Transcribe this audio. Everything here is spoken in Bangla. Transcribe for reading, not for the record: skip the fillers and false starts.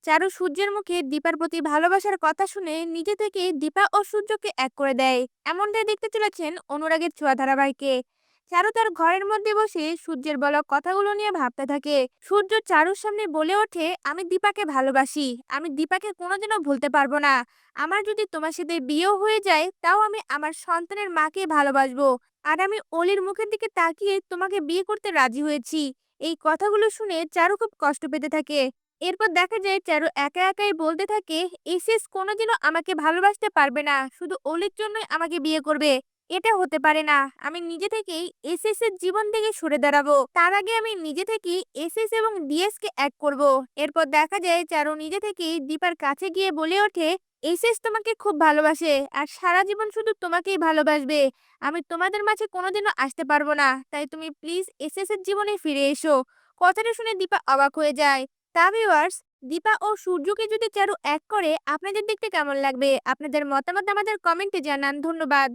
চারু সূর্যের মুখে দীপার প্রতি ভালোবাসার কথা শুনে নিজে থেকে দীপা ও সূর্যকে এক করে দেয়। এমনটাই দেখতে চলেছেন অনুরাগের ছোঁয়া ধারাবাহিকে। চারু তার ঘরের মধ্যে বসে সূর্যের বলা কথাগুলো নিয়ে ভাবতে থাকে। সূর্য চারুর সামনে বলে ওঠে, আমি দীপাকে ভালোবাসি, আমি দীপাকে কোনোদিনও ভুলতে পারবো না। আমার যদি তোমার সাথে বিয়েও হয়ে যায় তাও আমি আমার সন্তানের মাকে ভালোবাসবো। আর আমি অলির মুখের দিকে তাকিয়ে তোমাকে বিয়ে করতে রাজি হয়েছি। এই কথাগুলো শুনে চারু খুব কষ্ট পেতে থাকে। এরপর দেখা যায় চারু একা একাই বলতে থাকে, এসএস কোনোদিনও আমাকে ভালোবাসতে পারবে না, শুধু অলির জন্যই আমাকে বিয়ে করবে। এটা হতে পারে না। আমি নিজে থেকেই এসএস এর জীবন থেকে সরে দাঁড়াবো। তার আগে আমি নিজে থেকেই এসএস এবং ডিএস কে এক করব। এরপর দেখা যায় চারু নিজে থেকেই দীপার কাছে গিয়ে বলে ওঠে, এসএস তোমাকে খুব ভালোবাসে আর সারা জীবন শুধু তোমাকেই ভালোবাসবে। আমি তোমাদের মাঝে কোনোদিনও আসতে পারবো না, তাই তুমি প্লিজ এসএস এর জীবনে ফিরে এসো। কথাটা শুনে দীপা অবাক হয়ে যায়। তা ভিউয়ার্স, দীপা ও সূর্যকে যদি চারু এক করে আপনাদের দেখতে কেমন লাগবে? আপনাদের মতামত আমাদের কমেন্টে জানান। ধন্যবাদ।